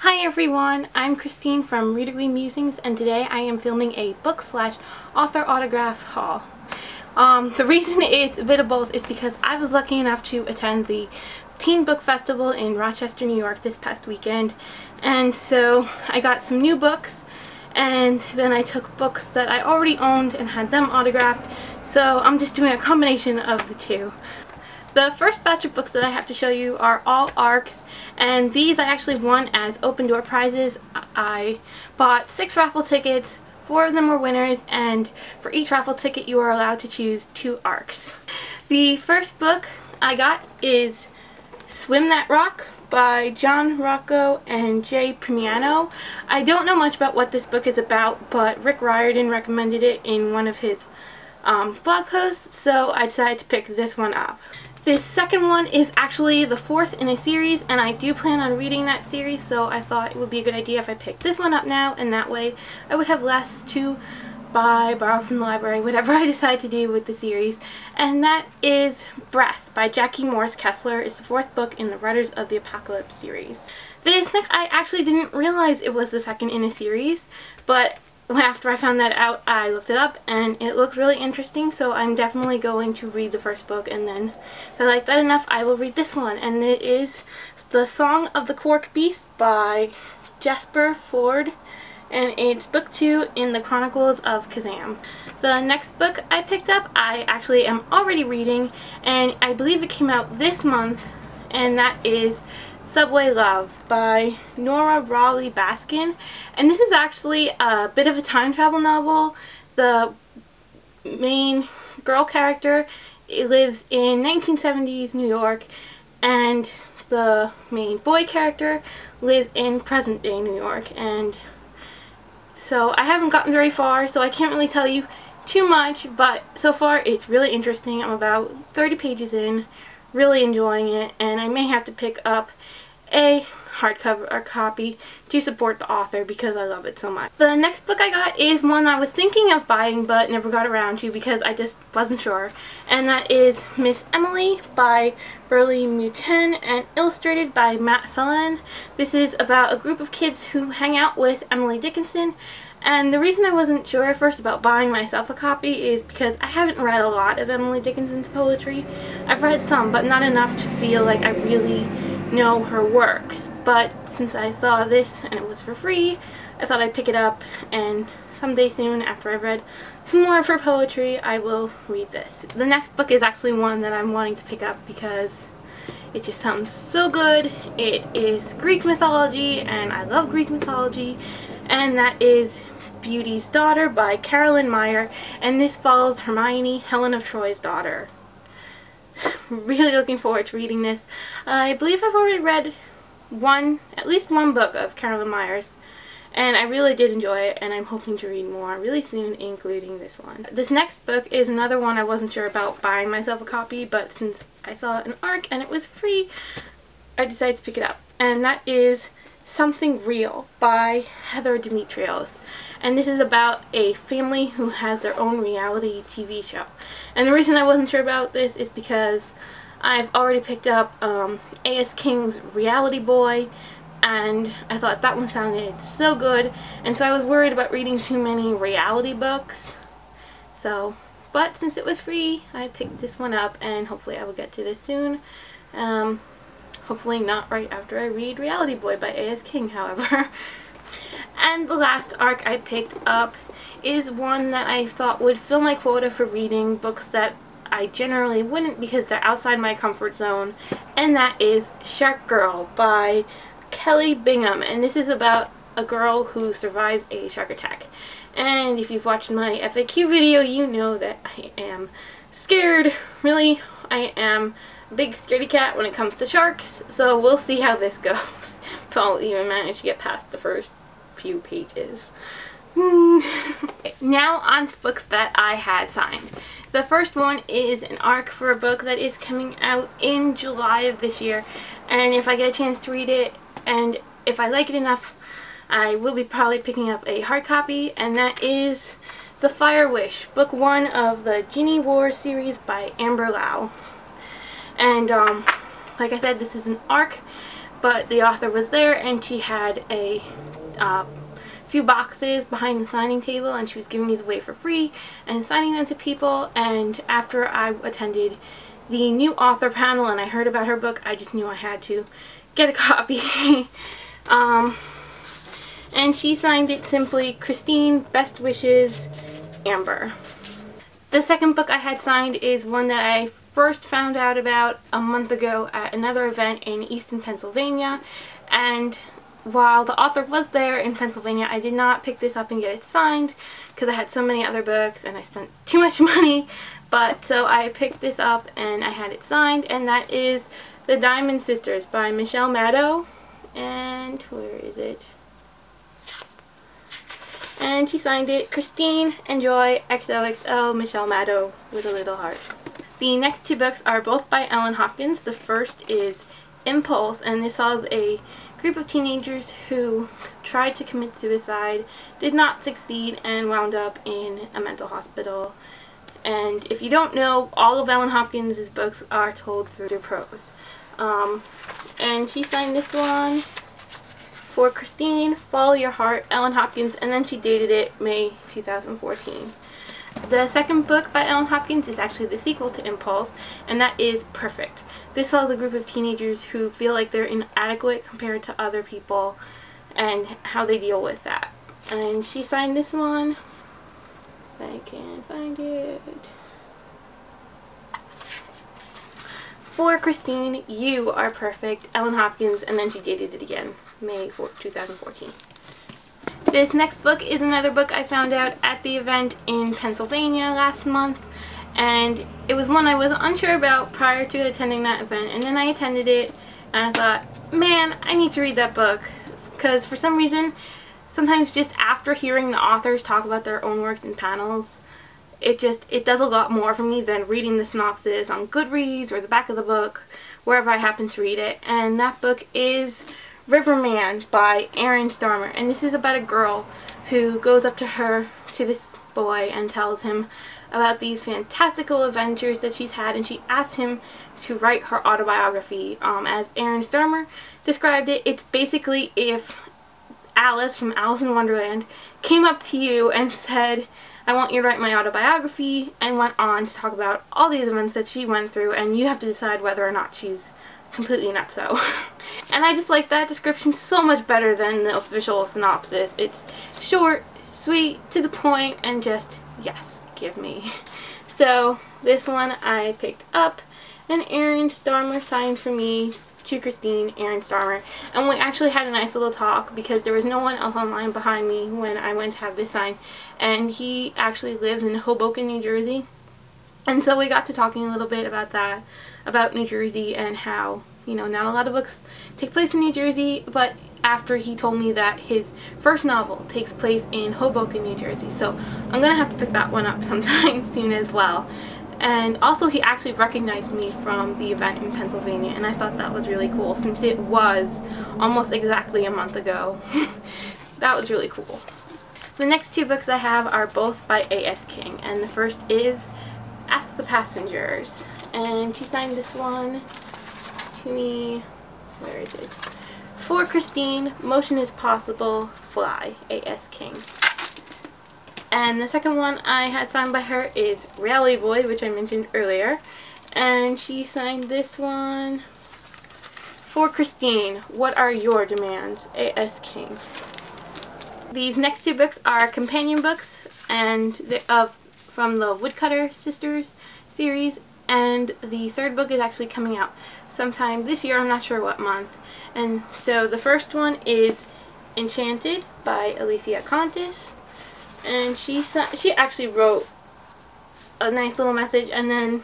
Hi everyone, I'm Christine from Readerly Musings, and today I am filming a book/author autograph haul. The reason it's a bit of both is because I was lucky enough to attend the Teen Book Festival in Rochester, New York this past weekend, and so I got some new books, and then I took books that I already owned and had them autographed, so I'm just doing a combination of the two. The first batch of books that I have to show you are all ARCs, and these I actually won as open door prizes. I bought 6 raffle tickets, 4 of them were winners, and for each raffle ticket you are allowed to choose 2 ARCs. The first book I got is Swim That Rock by John Rocco and J. Primiano. I don't know much about what this book is about, but Rick Riordan recommended it in one of his blog posts, so I decided to pick this one up. This second one is actually the 4th in a series, and I do plan on reading that series, so I thought it would be a good idea if I picked this one up now, and that way I would have less to buy, borrow from the library, whatever I decide to do with the series. And that is Breath by Jackie Morse Kessler. It's the 4th book in the Writers of the Apocalypse series. This next, I actually didn't realize it was the 2nd in a series, but after I found that out, I looked it up, and it looks really interesting, so I'm definitely going to read the first book, and then if I like that enough, I will read this one. And it is The Song of the Quarkbeast by Jasper, Fforde, and it's book 2 in the Chronicles of Kazam. The next book I picked up, I actually am already reading, and I believe it came out this month, and that is Subway Love by Nora, Raleigh, Baskin, and this is actually a bit of a time travel novel. The main girl character lives in 1970s New York, and the main boy character lives in present day New York, and so I haven't gotten very far, so I can't really tell you too much, but so far it's really interesting. I'm about 30 pages in, really enjoying it, and I may have to pick up a hardcover or copy to support the author because I love it so much. The next book I got is one I was thinking of buying but never got around to because I just wasn't sure, and that is Miss Emily by Burleigh, Muten, and illustrated by Phelan. This is about a group of kids who hang out with Emily Dickinson, and the reason I wasn't sure at first about buying myself a copy is because I haven't read a lot of Emily Dickinson's poetry. I've read some, but not enough to feel like I really know her works, but since I saw this and it was for free, I thought I'd pick it up, and someday soon after I've read some more of her poetry I will read this. The next book is actually one that I'm wanting to pick up because it just sounds so good. It is Greek mythology, and I love Greek mythology, and that is Beauty's Daughter by Carolyn, Meyer, and this follows Hermione, Helen of Troy's daughter. Really looking forward to reading this. I believe I've already read at least one book of Carolyn Meyer's, and I really did enjoy it, and I'm hoping to read more really soon, including this one. This next book is another one I wasn't sure about buying myself a copy, but since I saw an ARC and it was free, I decided to pick it up, and that is Something Real by Heather Demetrios. And this is about a family who has their own reality TV show. And the reason I wasn't sure about this is because I've already picked up A.S. King's Reality Boy, and I thought that one sounded so good, and so I was worried about reading too many reality books. So, but since it was free, I picked this one up, and hopefully I will get to this soon. Hopefully not right after I read Reality Boy by A.S. King, however. And the last ARC I picked up is one that I thought would fill my quota for reading books that I generally wouldn't because they're outside my comfort zone, and that is Shark Girl by Kelly Bingham. And this is about a girl who survives a shark attack. And if you've watched my FAQ video, you know that I am scared. Really, I am a big scaredy cat when it comes to sharks, so we'll see how this goes. If I'll even manage to get past the first few pages. Now on to books that I had signed. The first one is an ARC for a book that is coming out in July of this year, and if I get a chance to read it and if I like it enough, I will be probably picking up a hard copy, and that is The Fire Wish, book 1 of the Genie War series by Lough. And like I said, this is an ARC but the author was there and she had a few boxes behind the signing table and she was giving these away for free and signing them to people. And after I attended the new author panel and I heard about her book, I just knew I had to get a copy. And she signed it simply, Christine, best wishes, Amber. The second book I had signed is one that I first found out about a month ago at another event in Easton, Pennsylvania, and while the author was there in Pennsylvania, I did not pick this up and get it signed because I had so many other books and I spent too much money. But so I picked this up and I had it signed, and that is The Diamond Sisters by Michelle Madow. And where is it? And she signed it, Christine, enjoy, XOXO, Michelle Madow, with a little heart. The next two books are both by Ellen Hopkins. The first is Impulse, and this follows a group of teenagers who tried to commit suicide, did not succeed, and wound up in a mental hospital. And if you don't know, all of Ellen Hopkins' books are told through their prose. And she signed this one for Christine, Follow Your Heart, Ellen Hopkins, and then she dated it May 2014. The second book by Ellen Hopkins is actually the sequel to Impulse, and that is Perfect. This follows a group of teenagers who feel like they're inadequate compared to other people and how they deal with that. And she signed this one. If I can find it. For Christine, You Are Perfect, Ellen Hopkins, and then she dated it again, May 2014. This next book is another book I found out at the event in Pennsylvania last month, and it was one I was unsure about prior to attending that event, and then I attended it and I thought, man, I need to read that book, because for some reason, sometimes just after hearing the authors talk about their own works in panels, it does a lot more for me than reading the synopsis on Goodreads or the back of the book, wherever I happen to read it. And that book is Riverman by Erin Starmer, and this is about a girl who goes up to this boy and tells him about these fantastical adventures that she's had, and she asks him to write her autobiography. As Erin Starmer described it, it's basically if Alice from Alice in Wonderland came up to you and said, I want you to write my autobiography, and went on to talk about all these events that she went through, and you have to decide whether or not she's completely nutso. And I just like that description so much better than the official synopsis. It's short, sweet, to the point, and just, yes, give me. So this one I picked up, and Erin Starmer signed for me, to Christine, Erin Starmer. And we actually had a nice little talk because there was no one else online behind me when I went to have this signed, and he actually lives in Hoboken, New Jersey. And so we got to talking a little bit about that, about New Jersey, and how, you know, not a lot of books take place in New Jersey, but after he told me that his first novel takes place in Hoboken, New Jersey. So I'm gonna have to pick that one up sometime soon as well. And also he actually recognized me from the event in Pennsylvania, and I thought that was really cool since it was almost exactly a month ago. That was really cool. The next two books I have are both by A.S. King, and the first is Ask the Passengers, and she signed this one to me, where is it? For Christine, Motion is Possible, Fly, A.S. King. And the second one I had signed by her is Raleigh Boy, which I mentioned earlier, and she signed this one for Christine, What Are Your Demands, A.S. King. These next two books are companion books, and from the Woodcutter Sisters series, and the third book is actually coming out sometime this year, I'm not sure what month. And so the first one is Enchanted by Alethea Kontis, and she actually wrote a nice little message and then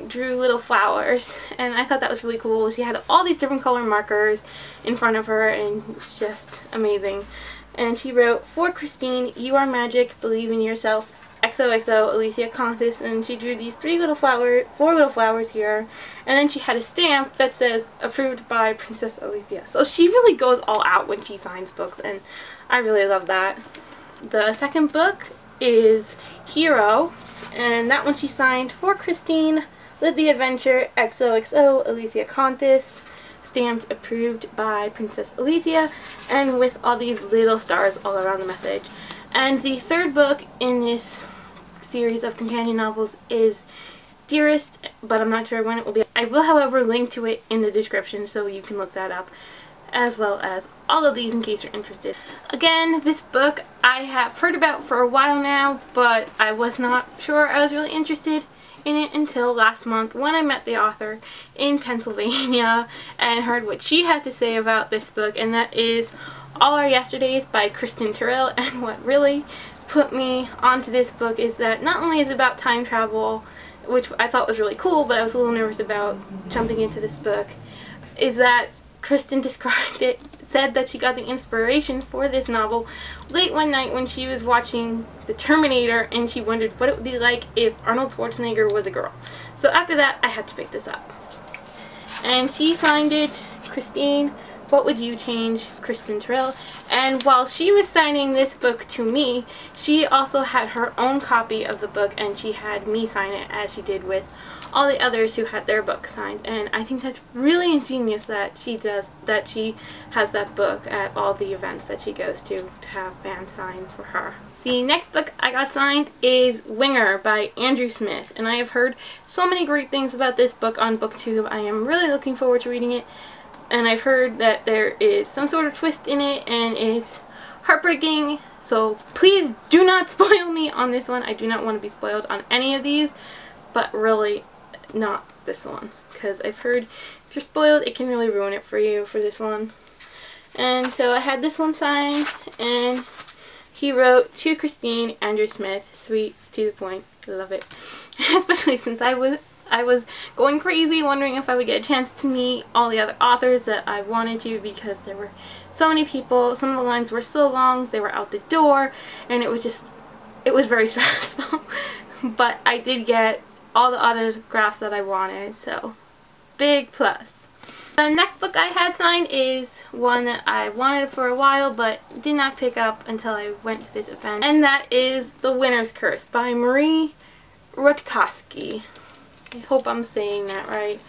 drew little flowers, and I thought that was really cool. She had all these different color markers in front of her, and it's just amazing. And she wrote, For Christine, You Are Magic, Believe in Yourself, XOXO, Alethea Kontis, and she drew these four little flowers here, and then she had a stamp that says, Approved by Princess Alethea. So she really goes all out when she signs books, and I really love that. The second book is Hero, and that one she signed for Christine, Live the Adventure, XOXO, Alethea Kontis. stamped approved by Princess Alethea, and with all these little stars all around the message. And the third book in this series of companion novels is Dearest, but I'm not sure when it will be. I will, however, link to it in the description so you can look that up, as well as all of these in case you're interested. Again, this book I have heard about for a while now, but I was not sure I was really interested in it until last month when I met the author in Pennsylvania and heard what she had to say about this book, and that is All Our Yesterdays by Kristen Terrell. And what really put me onto this book is that not only is it about time travel, which I thought was really cool, but I was a little nervous about jumping into this book, is that Kristen said that she got the inspiration for this novel late one night when she was watching The Terminator, and she wondered what it would be like if Arnold Schwarzenegger was a girl. So after that, I had to pick this up. And she signed it, Christine, What Would You Change, Kristen Terrell. And while she was signing this book to me, she also had her own copy of the book, and she had me sign it as she did with all the others who had their book signed. And I think that's really ingenious that she has that book at all the events that she goes to have fans sign for her. The next book I got signed is Winger by Andrew Smith, and I have heard so many great things about this book on BookTube. I am really looking forward to reading it, and I've heard that there is some sort of twist in it and it's heartbreaking, so please do not spoil me on this one. I do not want to be spoiled on any of these, but really not this one, because I've heard if you're spoiled it can really ruin it for you for this one. And so I had this one signed, and he wrote, "To Christine, Andrew Smith, sweet, to the point, love it." Especially since I was going crazy wondering if I would get a chance to meet all the other authors that I wanted to, because there were so many people. Some of the lines were so long, they were out the door, and it was very stressful. But I did get all the autographs that I wanted, so big plus. The next book I had signed is one that I wanted for a while but did not pick up until I went to this event, and that is The Winner's Curse by Marie Rutkowski. I hope I'm saying that right.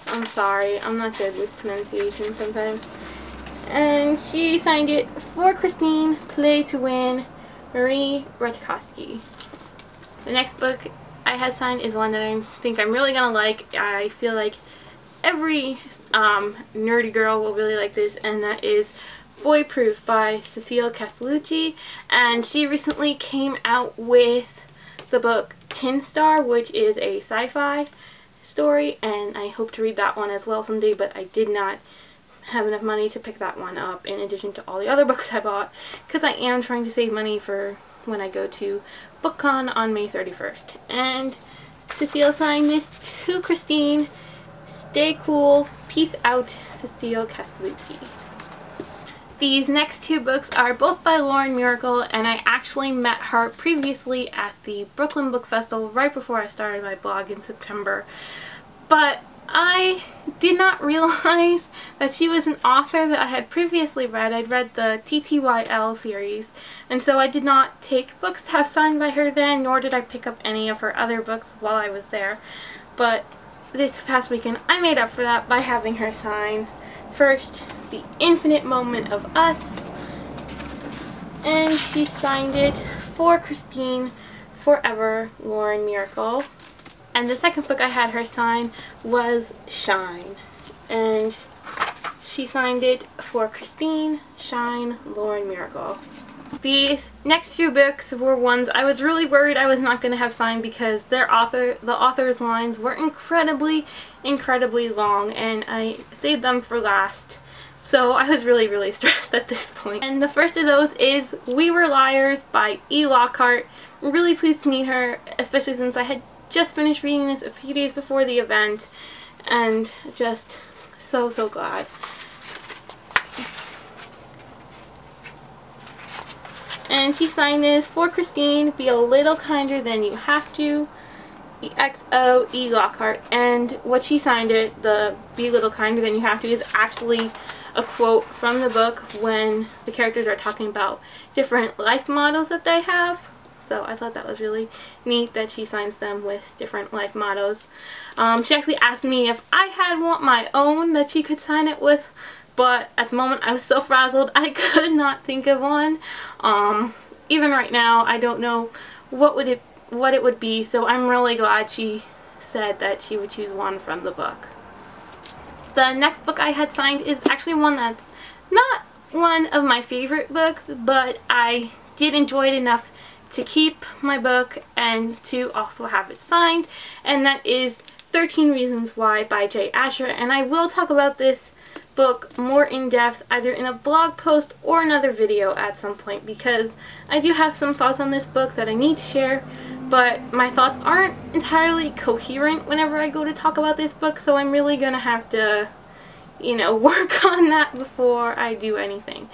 I'm sorry, I'm not good with pronunciation sometimes. And she signed it for Christine, Play to Win, Marie Rutkowski. The next book I had signed is one that I think I'm really gonna like. I feel like every nerdy girl will really like this, and that is Boy Proof by Cecile Castellucci. And she recently came out with the book Tin Star, which is a sci-fi story, and I hope to read that one as well someday, but I did not have enough money to pick that one up in addition to all the other books I bought, because I am trying to save money for when I go to BookCon on May 31st. And Cecile signed this to Christine, Stay cool, peace out, Cecile Castellucci. These next two books are both by Lauren Miracle, and I actually met her previously at the Brooklyn Book Festival right before I started my blog in September. But I did not realize that she was an author that I had previously read. I'd read the TTYL series, and so I did not take books to have signed by her then, nor did I pick up any of her other books while I was there. But this past weekend I made up for that by having her sign first The Infinite Moment of Us, and she signed it for Christine, Forever, Lauren Miracle. And the second book I had her sign was Shine, and she signed it for Christine, Shine, Lauren Miracle. These next few books were ones I was really worried I was not going to have signed, because the author's lines were incredibly long, and I saved them for last. So I was really stressed at this point. And the first of those is We Were Liars by E. Lockhart. I'm really pleased to meet her, especially since I had just finished reading this a few days before the event, and just so glad. And she signed this for Christine, Be a Little Kinder Than You Have to, EXO E. Lockhart. And what she signed it, the Be a Little Kinder Than You Have to, is actually a quote from the book when the characters are talking about different life models that they have. So I thought that was really neat that she signs them with different life mottos. She actually asked me if I had my own that she could sign it with, but at the moment I was so frazzled I could not think of one. Even right now I don't know what it would be, so I'm really glad she said that she would choose one from the book. The next book I had signed is actually one that's not one of my favorite books, but I did enjoy it enough to keep my book and to also have it signed, and that is 13 Reasons Why by J. Asher. And I will talk about this book more in depth either in a blog post or another video at some point, because I do have some thoughts on this book that I need to share, but my thoughts aren't entirely coherent whenever I go to talk about this book, so I'm really gonna have to, you know, work on that before I do anything.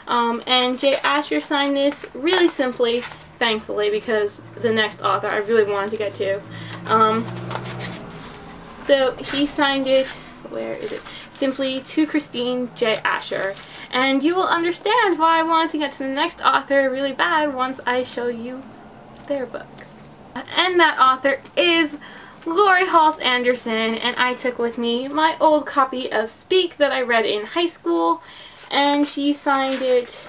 And J. Asher signed this really simply, thankfully, because the next author I really wanted to get to. So he signed it, where is it? Simply, to Christine J. Asher. And you will understand why I wanted to get to the next author really bad once I show you their books. And that author is Laurie Halse Anderson, and I took with me my old copy of Speak that I read in high school, and she signed it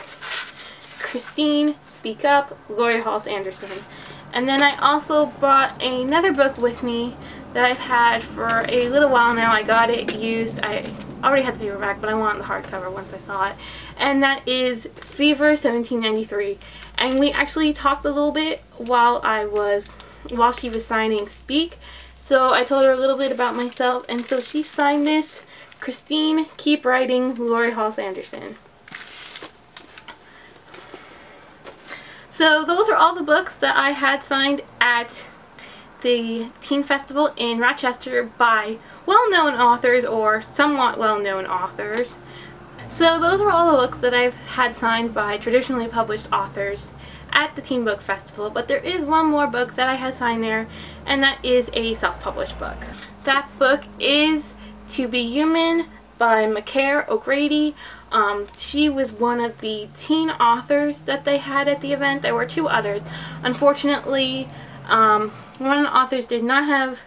Christine Speak Up, Laurie Halse Anderson. And then I also brought another book with me that I've had for a little while now. I got it used. I already had the paperback, but I wanted the hardcover once I saw it. And that is Fever 1793. And we actually talked a little bit while she was signing Speak. So I told her a little bit about myself, and so she signed this, Christine, Keep Writing, Laurie Halse Anderson. So those are all the books that I had signed at the Teen Festival in Rochester by well-known authors or somewhat well-known authors. So those are all the books that I've had signed by traditionally published authors at the Teen Book Festival, but there is one more book that I had signed there, and that is a self-published book. That book is To Be Human by Meyer O'Grady. She was one of the teen authors that they had at the event. There were two others. Unfortunately, one of the authors did not have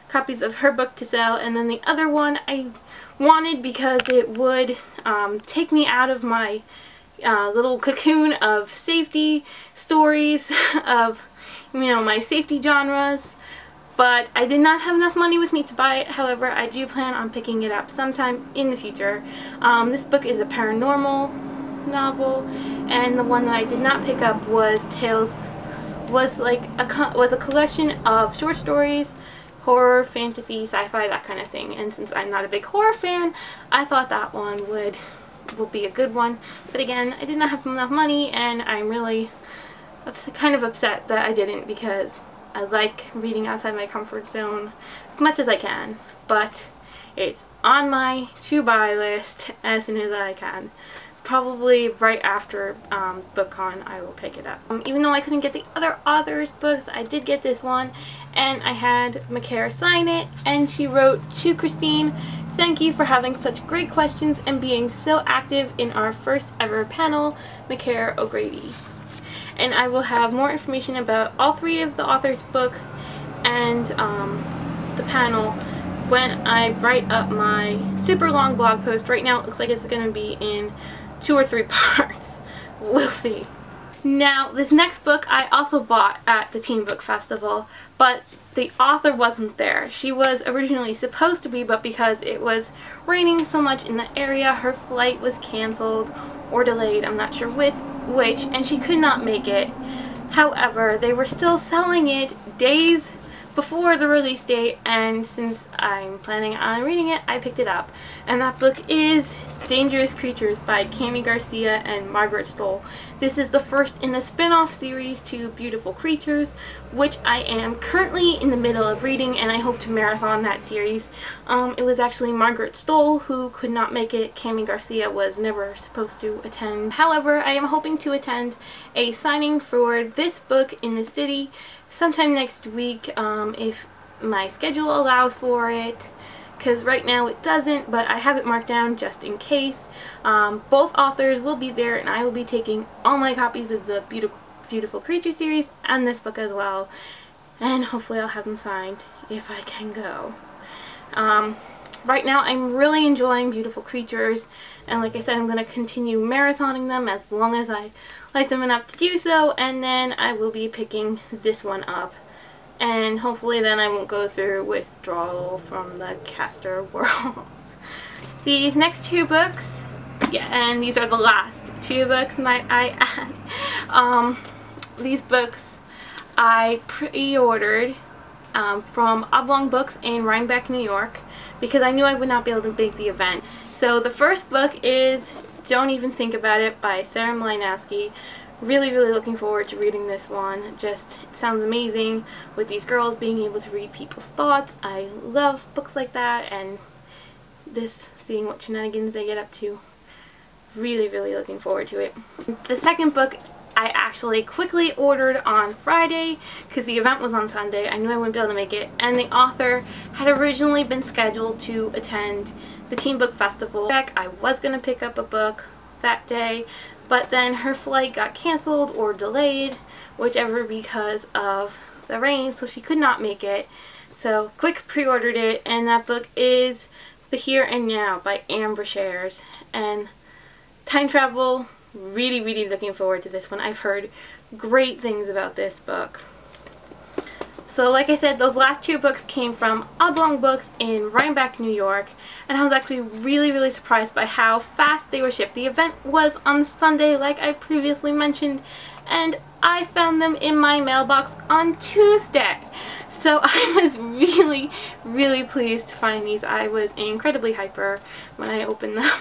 copies of her book to sell, and then the other one I wanted because it would take me out of my little cocoon of safety stories, of, you know, my safety genres. But I did not have enough money with me to buy it. However, I do plan on picking it up sometime in the future. This book is a paranormal novel, and the one that I did not pick up was was a collection of short stories, horror, fantasy, sci-fi, that kind of thing. And since I'm not a big horror fan, I thought that one will be a good one. But again, I did not have enough money, and I'm really kind of upset that I didn't, because I like reading outside my comfort zone as much as I can, but it's on my to-buy list as soon as I can. Probably right after BookCon I will pick it up. Even though I couldn't get the other authors' books, I did get this one, and I had Meyer sign it, and she wrote, To Christine, thank you for having such great questions and being so active in our first ever panel, Meyer O'Grady. And I will have more information about all three of the authors' books and the panel when I write up my super long blog post. Right now it looks like it's going to be in 2 or 3 parts. We'll see. Now, this next book I also bought at the Teen Book Festival, but the author wasn't there. She was originally supposed to be, but because it was raining so much in the area, her flight was canceled or delayed, I'm not sure which, and she could not make it. However, they were still selling it days before the release date, and since I'm planning on reading it, I picked it up. And that book is Dangerous Creatures by Kami Garcia and Margaret Stoll. This is the first in the spin-off series to Beautiful Creatures, which I am currently in the middle of reading, and I hope to marathon that series. It was actually Margaret Stoll who could not make it. Kami Garcia was never supposed to attend. However, I am hoping to attend a signing for this book in the city sometime next week, if my schedule allows for it, because right now it doesn't, but I have it marked down just in case. Both authors will be there, and I will be taking all my copies of the Beautiful Creature series and this book as well. And hopefully I'll have them signed if I can go. Right now I'm really enjoying Beautiful Creatures, and like I said, I'm going to continue marathoning them as long as I like them enough to do so, and then I will be picking this one up. And hopefully then I won't go through withdrawal from the caster world. These next two books, yeah, and these are the last two books, might I add. These books I pre-ordered from Oblong Books in Rhinebeck, New York, because I knew I would not be able to make the event. So the first book is Don't Even Think About It by Sarah Mlynowski. Really looking forward to reading this one. Just, it sounds amazing with these girls being able to read people's thoughts. I love books like that, and this, seeing what shenanigans they get up to. Really looking forward to it. The second book I actually quickly ordered on Friday because the event was on Sunday. I knew I wouldn't be able to make it, and the author had originally been scheduled to attend the Teen Book Festival. I was going to pick up a book that day, but then her flight got canceled or delayed, whichever, because of the rain, so she could not make it. So quick pre-ordered it, and that book is The Here and Now by Amber Shares. And time travel, really looking forward to this one. I've heard great things about this book. So like I said, those last two books came from Oblong Books in Rhinebeck, New York, and I was actually really surprised by how fast they were shipped. The event was on Sunday, like I previously mentioned, and I found them in my mailbox on Tuesday. So I was really pleased to find these. I was incredibly hyper when I opened them,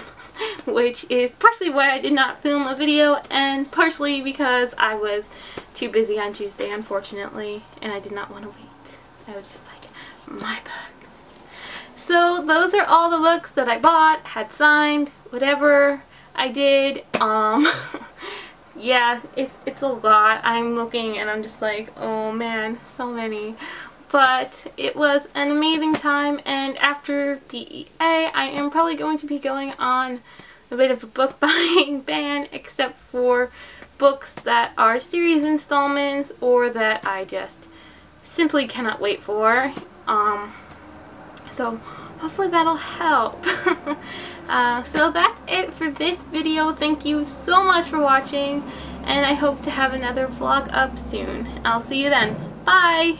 which is partially why I did not film a video, and partially because I was too busy on Tuesday, unfortunately, and I did not want to wait. I was just like, my books. So those are all the books that I bought, had signed, whatever I did. Yeah, it's a lot. I'm looking and I'm just like, oh man, so many. But it was an amazing time, and after PEA I am probably going to be going on a bit of a book buying ban, except for books that are series installments or that I just simply cannot wait for. So hopefully that'll help. So that's it for this video. Thank you so much for watching, and I hope to have another vlog up soon. I'll see you then. Bye!